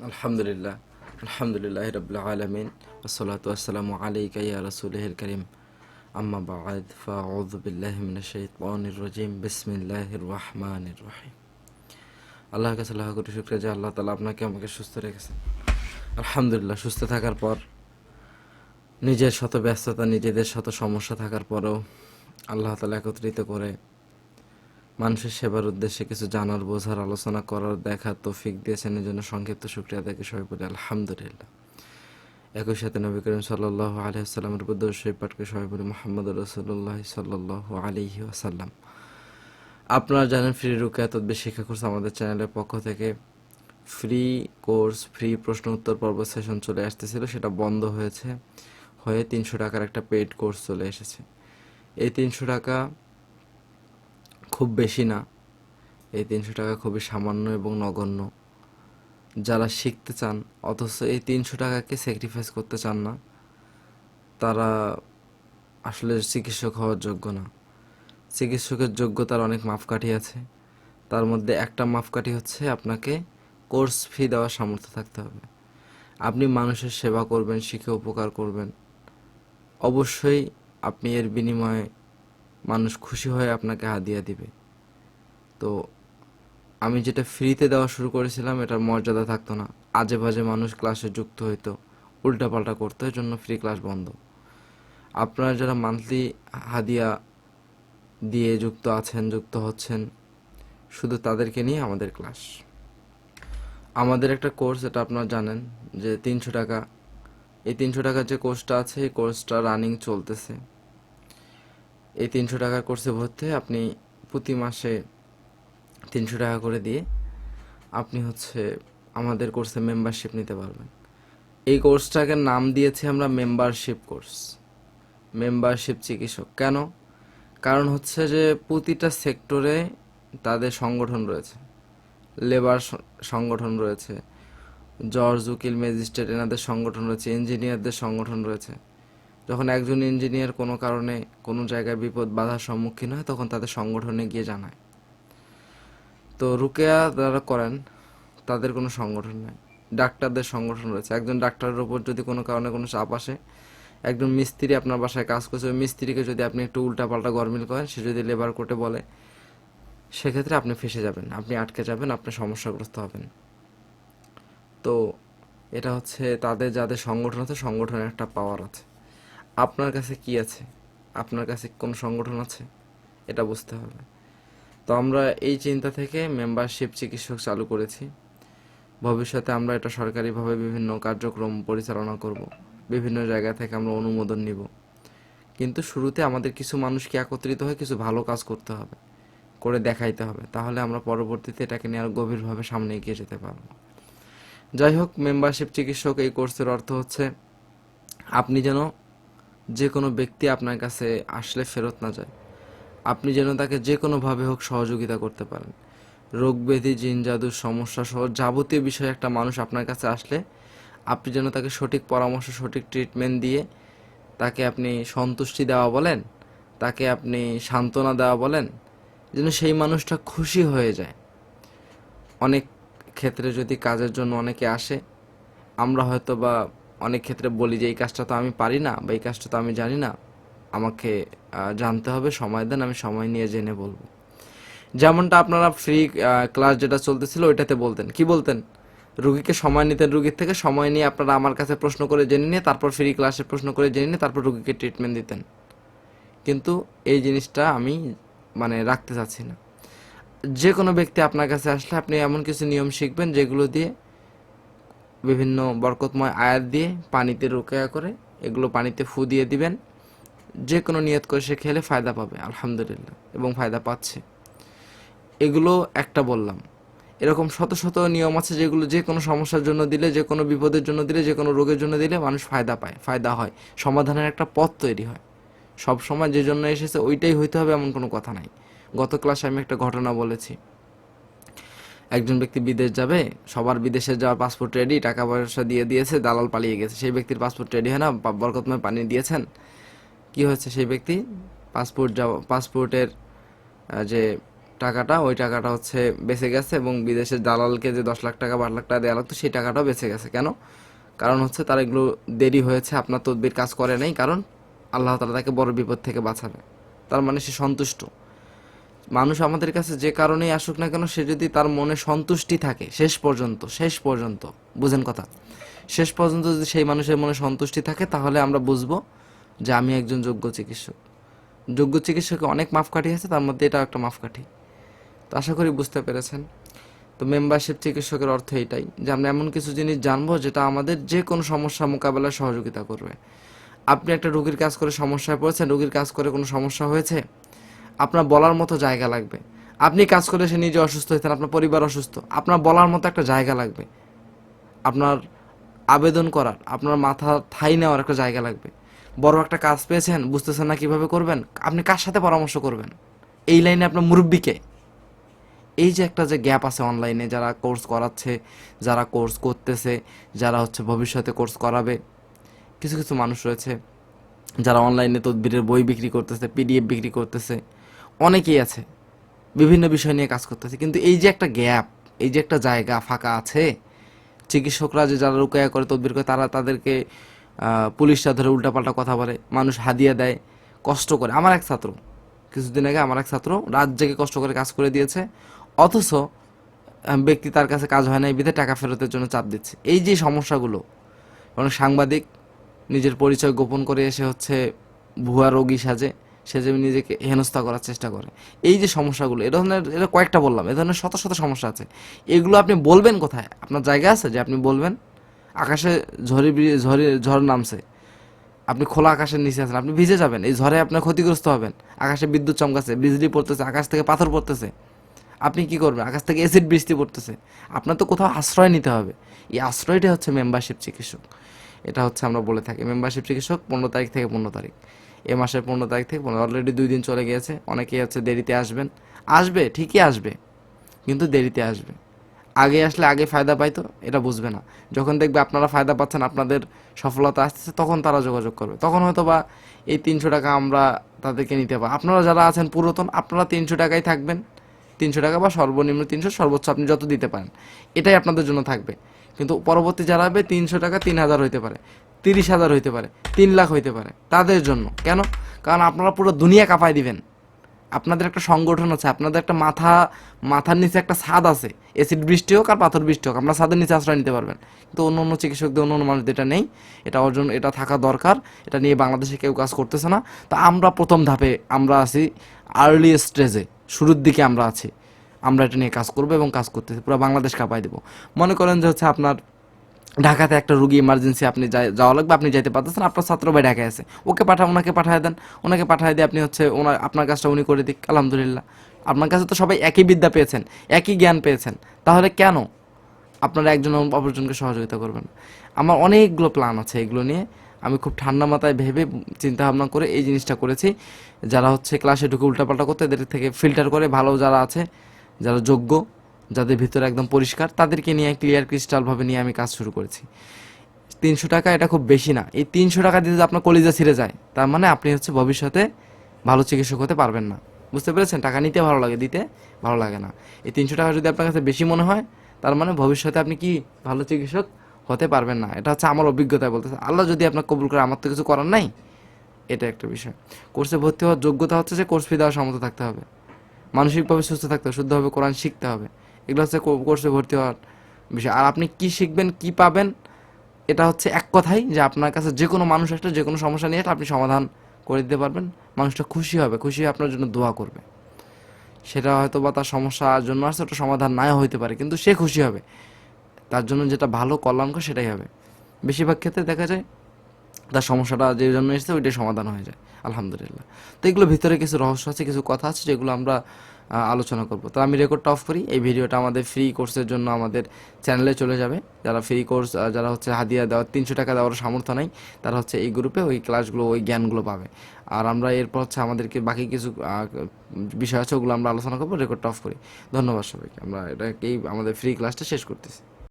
আলহামদুলিল্লাহ আলহামদুলিল্লাহ রাব্বিল আলামিন ওয়াসসালাতু ওয়াসসালামু আলাইকা ইয়া রাসূলিল কারীম আম্মা বা'দ ফাআউযু বিল্লাহি মিনাশ শাইতানির রাজীম বিসমিল্লাহির রহমানির রহিম। আল্লাহর কাছে লাখ কোটি শুকরিয়া যে আল্লাহ তাআলা আপনাকে আমাকে সুস্থ রেখেছেন। আলহামদুলিল্লাহ, সুস্থ থাকার পর নিজের শত ব্যস্ততা, নিজেদের শত সমস্যা থাকার পরেও আল্লাহ তাআলা একত্রিত করে মানুষের সেবার উদ্দেশ্যে কিছু জানার, বোঝার, আলোচনা করার, দেখার তৌফিক দিয়েছেন। এই জন্য সংক্ষিপ্ত শুকরিয়া তাকে সবাই বলি আলহামদুলিল্লাহ। একই সাথে নবী করিম সাল্লাল্লাহু আলাইহি ওয়াসাল্লামের উপর দরুদ শরীফ পাঠ করে সবাই বলি মুহাম্মদুর রাসূলুল্লাহ সাল্লাল্লাহু আলাইহি ওয়াসাল্লাম। আপনারা জানেন ফ্রি রুকিয়া তদবির শিক্ষা কোর্স আমাদের চ্যানেলের পক্ষ থেকে ফ্রি কোর্স, ফ্রি প্রশ্ন উত্তর পর্ব সেশন চলে আসতেছিল, সেটা বন্ধ হয়ে 300 টাকার একটা পেইড কোর্স চলে এসেছে। এই 300 টাকা খুব বেশি না, এই 300 টাকা খুবই সামান্য এবং নগণ্য। যারা শিখতে চান অথচ এই 300 টাকাকে স্যাক্রিফাইস করতে চান না, তারা আসলে চিকিৎসক হওয়ার যোগ্য না। চিকিৎসকের যোগ্যতার অনেক মাপকাঠি আছে, তার মধ্যে একটা মাপকাঠি হচ্ছে আপনাকে কোর্স ফি দেওয়ার সামর্থ্য থাকতে হবে। আপনি মানুষের সেবা করবেন, শিখে উপকার করবেন, অবশ্যই আপনি এর বিনিময়ে মানুষ খুশি হয়ে আপনাকে হাদিয়া দিবে। তো আমি যেটা ফ্রিতে দেওয়া শুরু করেছিলাম এটার মর্যাদা থাকতো না, আজে বাজে মানুষ ক্লাসে যুক্ত হইতো, উল্টাপাল্টা করতো, এর জন্য ফ্রি ক্লাস বন্ধ। আপনারা যারা মান্থলি হাদিয়া দিয়ে যুক্ত আছেন, যুক্ত হচ্ছেন, শুধু তাদেরকে নিয়ে আমাদের ক্লাস। আমাদের একটা কোর্স, এটা আপনারা জানেন যে 300 টাকা, এই 300 টাকার যে কোর্সটা আছে এই কোর্সটা রানিং চলতেছে। এই 300 টাকার কোর্সে ভর্তি হয়ে আপনি প্রতি মাসে 300 টাকা করে দিয়ে আপনি আমাদের কোর্সে মেম্বারশিপ নিতে পারবেন। এই কোর্সটাকে নাম দিয়েছি আমরা মেম্বারশিপ কোর্স, মেম্বারশিপ চিকিৎসক। কেন? কারণ যে প্রতিটা সেক্টরে তাদের সংগঠন রয়েছে, লেবার সংগঠন রয়েছে, জজ, উকিল, ম্যাজিস্ট্রেট এনাদের সংগঠন রয়েছে, ইঞ্জিনিয়ারদের সংগঠন রয়েছে। যখন একজন ইঞ্জিনিয়ার কোনো কারণে কোনো জায়গায় বিপদ বাধার সম্মুখীন হয়, তখন তাদের সংগঠনে গিয়ে জানায়। তো রুকেয়া যারা করেন তাদের কোনো সংগঠন নেই। ডাক্তারদের সংগঠন রয়েছে, একজন ডাক্তারের ওপর যদি কোনো কারণে কোনো চাপ আসে, একজন মিস্ত্রি আপনার বাসায় কাজ করছে, ওই মিস্ত্রিকে যদি আপনি একটু উল্টাপাল্টা গরমিল করেন, সে যদি লেবার কোর্টে বলে, সেক্ষেত্রে আপনি ফেঁসে যাবেন, আপনি আটকে যাবেন, আপনি সমস্যাগ্রস্ত হবেন। তো এটা তাদের যাদের সংগঠন আছে, সংগঠনের একটা পাওয়ার আছে। আপনার কাছে কি আছে? আপনার কাছে কোনো সংগঠন আছে? এটা বুঝতে হবে। তো আমরা এই চিন্তা থেকে মেম্বারশিপ চিকিৎসক চালু করেছি। ভবিষ্যতে আমরা এটা সরকারিভাবে বিভিন্ন কার্যক্রম পরিচালনা করব, বিভিন্ন জায়গা থেকে আমরা অনুমোদন নিব। কিন্তু শুরুতে আমাদের কিছু মানুষকে একত্রিত হয়ে কিছু ভালো কাজ করতে হবে, করে দেখাইতে হবে, তাহলে আমরা পরবর্তীতে এটাকে নিয়ে আরও গভীরভাবে সামনে এগিয়ে যেতে পারব। যাই হোক, মেম্বারশিপ চিকিৎসক এই কোর্সের অর্থ আপনি যেন যে কোনো ব্যক্তি আপনার কাছে আসলে ফেরত না যায়, আপনি যেন তাকে যে কোনোভাবে হোক সহযোগিতা করতে পারেন। রোগ ব্যাধি, জিন জাদুর সমস্যা সহ যাবতীয় বিষয়ে একটা মানুষ আপনার কাছে আসলে আপনি যেন তাকে সঠিক পরামর্শ, সঠিক ট্রিটমেন্ট দিয়ে তাকে আপনি সন্তুষ্টি দেওয়া বলেন, তাকে আপনি সান্ত্বনা দেওয়া বলেন, যেন সেই মানুষটা খুশি হয়ে যায়। অনেক ক্ষেত্রে যদি কাজের জন্য অনেকে আসে, আমরা হয়তো বা অনেক ক্ষেত্রে বলি যে এই কাজটা তো আমি পারি না, বা এই কাজটা তো আমি জানি না, আমাকে জানতে হবে, সময় দেন, আমি সময় নিয়ে জেনে বলবো। যেমনটা আপনারা ফ্রি ক্লাস যেটা চলতেছিল ওইটাতে বলতেন, কি বলতেন? রুগীকে সময় নিতেন, রুগীর থেকে সময় নিয়ে আপনারা আমার কাছে প্রশ্ন করে জেনে নিয়ে তারপর ফ্রি ক্লাসে প্রশ্ন করে জেনে নিয়ে তারপর রুগীকে ট্রিটমেন্ট দিতেন। কিন্তু এই জিনিসটা আমি রাখতে চাচ্ছি না। যে কোনো ব্যক্তি আপনার কাছে আসলে আপনি এমন কিছু নিয়ম শিখবেন যেগুলো দিয়ে, বিভিন্ন বরকতময় আয়াত দিয়ে পানিতে রুকিয়া করে, এগুলো পানিতে ফু দিয়ে দিবেন, যে কোনো নিয়ত করে সে খেলে ফায়দা পাবে আলহামদুলিল্লাহ, এবং ফায়দা পাচ্ছে। এগুলো একটা বললাম, এরকম শত শত নিয়ম আছে যেগুলো যে কোনো সমস্যার জন্য দিলে, যে কোনো বিপদের জন্য দিলে, যে কোনো রোগের জন্য দিলে মানুষ ফায়দা পায়, ফায়দা হয়, সমাধানের একটা পথ তৈরি হয়। সব সময় যে জন্য এসেছে ওইটাই হইতে হবে এমন কোনো কথা নাই। গত ক্লাসে আমি একটা ঘটনা বলেছি, একজন ব্যক্তি বিদেশ যাবে, সবার বিদেশে যাওয়ার পাসপোর্ট রেডি, টাকা পয়সা দিয়ে দিয়েছে, দালাল পালিয়ে গেছে, সেই ব্যক্তির পাসপোর্ট রেডি হয় না, বরকতময় পানি দিয়েছেন, কি হয়েছে? সেই ব্যক্তি পাসপোর্টের যে টাকাটা, ওই টাকাটা হচ্ছে বেঁচে গেছে, এবং বিদেশের দালালকে যে 10 লাখ টাকা 12 লাখ টাকা দেওয়া লাগতো সেই টাকাটাও বেঁচে গেছে। কেন? কারণ হচ্ছে তার এগুলো দেরি হয়েছে, আপনার তদবির কাজ করে নাই, কারণ আল্লাহ তাআলা তাকে বড় বিপদ থেকে বাঁচাবে। তার মানে সে সন্তুষ্ট। মানুষ আমাদের কাছে যে কারণেই আসুক না কেন, সে যদি তার মনে সন্তুষ্টি থাকে শেষ পর্যন্ত বুঝেন কথা, শেষ পর্যন্ত যদি সেই মানুষের মনে সন্তুষ্টি থাকে, তাহলে আমরা বুঝবো যে আমি একজন যোগ্য চিকিৎসক। যোগ্য চিকিৎসকে অনেক মাপকাঠি আছে, তার মধ্যে এটাও একটা মাপকাঠি। তো আশা করি বুঝতে পেরেছেন। তো মেম্বারশিপ চিকিৎসকের অর্থ এটাই যে আমরা এমন কিছু জিনিস জানবো যেটা আমাদের যে কোনো সমস্যা মোকাবেলায় সহযোগিতা করবে। আপনি একটা রোগীর কাজ করে সমস্যায় পড়েছেন, রোগীর কাজ করে কোনো সমস্যা হয়েছে, আপনার বলার মতো জায়গা লাগবে। আপনি কাজ করে সে নিজে অসুস্থ হয়েছেন, আপনার পরিবার অসুস্থ, আপনার বলার মতো একটা জায়গা লাগবে। আপনার আবেদন করার, আপনার মাথা ঠাঁই নেওয়ার একটা জায়গা লাগবে। বড় একটা কাজ পেয়েছেন, বুঝতেছেন না কিভাবে করবেন, আপনি কার সাথে পরামর্শ করবেন? এই লাইনে আপনার মুরব্বিকে। এই যে একটা যে গ্যাপ আছে অনলাইনে, যারা কোর্স করাচ্ছে, যারা কোর্স করতেছে, যারা হচ্ছে ভবিষ্যতে কোর্স করাবে, কিছু কিছু মানুষ রয়েছে যারা অনলাইনে তদবিরের বই বিক্রি করতেছে, পিডিএফ বিক্রি করতেছে, অনেকেই আছে বিভিন্ন বিষয় নিয়ে কাজ করতেছে। কিন্তু এই যে একটা গ্যাপ, এই যে একটা জায়গা ফাঁকা আছে, চিকিৎসকরা যে যারা রুকায়া করে তদবির করে, তারা তাদেরকে পুলিশরা ধরে উল্টাপাল্টা কথা বলে, মানুষ হাদিয়া দেয়, কষ্ট করে। আমার এক ছাত্র, কিছুদিন আগে আমার এক ছাত্র রাত জেগে কষ্ট করে কাজ করে দিয়েছে, অথচ ব্যক্তি তার কাছে কাজ হয় না, এই বিধে টাকা ফেরতের জন্য চাপ দিচ্ছে। এই যে সমস্যাগুলো, অনেক সাংবাদিক নিজের পরিচয় গোপন করে এসে হচ্ছে ভুয়া রোগী সাজে, সে যে নিজেকে হেনস্থা করার চেষ্টা করে। এই যে সমস্যাগুলো, এ ধরনের, এটা কয়েকটা বললাম, এ ধরনের শত শত সমস্যা আছে। এগুলো আপনি বলবেন কোথায়? আপনার জায়গা আছে যে আপনি বলবেন? আকাশে ঝড় নামছে, আপনি খোলা আকাশের নিচে আছেন, আপনি ভিজে যাবেন, এই ঝড়ে আপনার ক্ষতিগ্রস্ত হবেন। আকাশে বিদ্যুৎ চমকাচ্ছে, বিজলি পড়তেছে, আকাশ থেকে পাথর পড়তেছে, আপনি কি করবেন? আকাশ থেকে অ্যাসিড বৃষ্টি পড়তেছে, আপনার তো কোথাও আশ্রয় নিতে হবে। এই আশ্রয়টা হচ্ছে মেম্বারশিপ চিকিৎসক। এটা হচ্ছে আমরা বলে থাকি মেম্বারশিপ চিকিৎসক 15 তারিখ থেকে 15 তারিখ, এ মাসের 15 তারিখ থেকে 15, অলরেডি 2 দিন চলে গিয়েছে। অনেকেই হচ্ছে দেরিতে আসবেন, আসবে ঠিকই আসবে, কিন্তু দেরিতে আসবে। আগে আসলে আগে ফায়দা পাইতো, এটা বুঝবে না। যখন দেখবে আপনারা ফায়দা পাচ্ছেন, আপনাদের সফলতা আসতেছে, তখন তারা যোগাযোগ করবে। তখন হয়তো বা এই 300 টাকা আমরা তাদেরকে নিতে পারি। আপনারা যারা আছেন পুরাতন, আপনারা 300 টাকায় থাকবেন, 300 টাকা বা সর্বনিম্ন 300, সর্বোচ্চ আপনি যত দিতে পারেন, এটাই আপনাদের জন্য থাকবে। কিন্তু পরবর্তী যারা হবে, 300 টাকা 3000 হইতে পারে, 30,000 হইতে পারে, 3 লাখ হইতে পারে, তাদের জন্য। কেন? কারণ আপনারা পুরো দুনিয়া কাঁপায় দিবেন। আপনাদের একটা সংগঠন আছে, আপনাদের একটা মাথার নিচে একটা ছাদ আছে। অ্যাসিড বৃষ্টি হোক আর পাথর বৃষ্টি হোক, আপনার ছাদের নিচে আশ্রয় নিতে পারবেন। কিন্তু অন্য অন্য চিকিৎসকদের, অন্য অন্য মানুষদের এটা নেই। এটা থাকা দরকার। এটা নিয়ে বাংলাদেশে কেউ কাজ করতেছে না। তা আমরা প্রথম ধাপে আমরা আছি, আর্লি স্টেজে, শুরুর দিকে আমরা আছি। আমরা এটা নিয়ে কাজ করবো এবং কাজ করতেছি, পুরো বাংলাদেশ কাঁপাই দেবো। মনে করেন যে হচ্ছে আপনার ঢাকাতে একটা রুগী ইমার্জেন্সি, আপনি যাওয়া লাগবে, আপনি যাইতে পারতেছেন, আপনার ছাত্র ভাই ঢাকায় আছে, ওনাকে পাঠিয়ে দেন, ওনাকে পাঠিয়ে দিয়ে আপনি হচ্ছে আপনার কাজটা উনি করে দিক, আলহামদুলিল্লাহ। আপনার কাছে তো সবাই একই বিদ্যা পেয়েছেন, একই জ্ঞান পেয়েছেন, তাহলে কেন আপনারা একজন অপরজনকে সহযোগিতা করবেন? আমার অনেকগুলো প্ল্যান আছে এগুলো নিয়ে। আমি খুব ঠান্ডা মাথায় ভেবে চিন্তা ভাবনা করে এই জিনিসটা করেছি। যারা হচ্ছে ক্লাসে ঢুকে উল্টাপাল্টা করতে, এদের থেকে ফিল্টার করে ভালো যারা আছে, যারা যোগ্য, যাদের ভিতরে একদম পরিষ্কার, তাদেরকে নিয়ে ক্লিয়ার ক্রিস্টালভাবে নিয়ে আমি কাজ শুরু করেছি। 300 টাকা এটা খুব বেশি না। এই 300 টাকা দিতে আপনার কলিজা ছিঁড়ে যায়, তার মানে আপনি হচ্ছে ভবিষ্যতে ভালো চিকিৎসক হতে পারবেন না। বুঝতে পেরেছেন? টাকা নিতে ভালো লাগে, দিতে ভালো লাগে না। এই 300 টাকা যদি আপনার কাছে বেশি মনে হয়, তার মানে ভবিষ্যতে আপনি কি ভালো চিকিৎসক হতে পারবেন না। এটা হচ্ছে আমার অভিজ্ঞতায় বলতেছে। আল্লাহ যদি আপনার কবুল করে, আমার তো কিছু করার নাই। এটা একটা বিষয়। কোর্সে ভর্তি হওয়ার যোগ্যতা হচ্ছে যে কোর্স ফি দেওয়ার সমর্থ থাকতে হবে, মানসিকভাবে সুস্থ থাকতে হবে, শুদ্ধভাবে কোরআন শিখতে হবে। এগুলো হচ্ছে কোর্সে ভর্তি হওয়ার বিষয়। আর আপনি কি শিখবেন, কি পাবেন, এটা হচ্ছে এক কথাই যে আপনার কাছে যে কোনো মানুষ আসলে যে কোনো সমস্যা নিয়ে আপনি সমাধান করে দিতে পারবেন। মানুষটা খুশি হবে, খুশি হয়ে আপনার জন্য দোয়া করবে। সেটা হয়তো বা তার সমস্যার জন্য আসছে, ওটা সমাধান নাও হইতে পারে, কিন্তু সে খুশি হবে, তার জন্য যেটা ভালো কল্যাণকর সেটাই হবে। বেশিরভাগ ক্ষেত্রে দেখা যায় তার সমস্যাটা যে জন্য এসেছে ওইটাই সমাধান হয়ে যায়, আলহামদুলিল্লাহ। তো এগুলো ভিতরে কিছু রহস্য আছে, কিছু কথা আছে, যেগুলো আমরা আলোচনা করব। তো আমি রেকর্ডটা অফ করি। এই ভিডিওটা আমাদের ফ্রি কোর্সের জন্য আমাদের চ্যানেলে চলে যাবে। যারা ফ্রি কোর্স, যারা হচ্ছে হাদিয়া দেওয়ার 300 টাকা দেওয়ার সামর্থ্য নাই, তারা হচ্ছে এই গ্রুপে ওই ক্লাসগুলো, ওই জ্ঞানগুলো পাবে। আর আমরা এরপর হচ্ছে আমাদেরকে বাকি কিছু বিষয় আছে, ওগুলো আমরা আলোচনা করবো। রেকর্ডটা অফ করি। ধন্যবাদ সবাইকে। আমরা এটাকেই আমাদের ফ্রি ক্লাসটা শেষ করতেছি।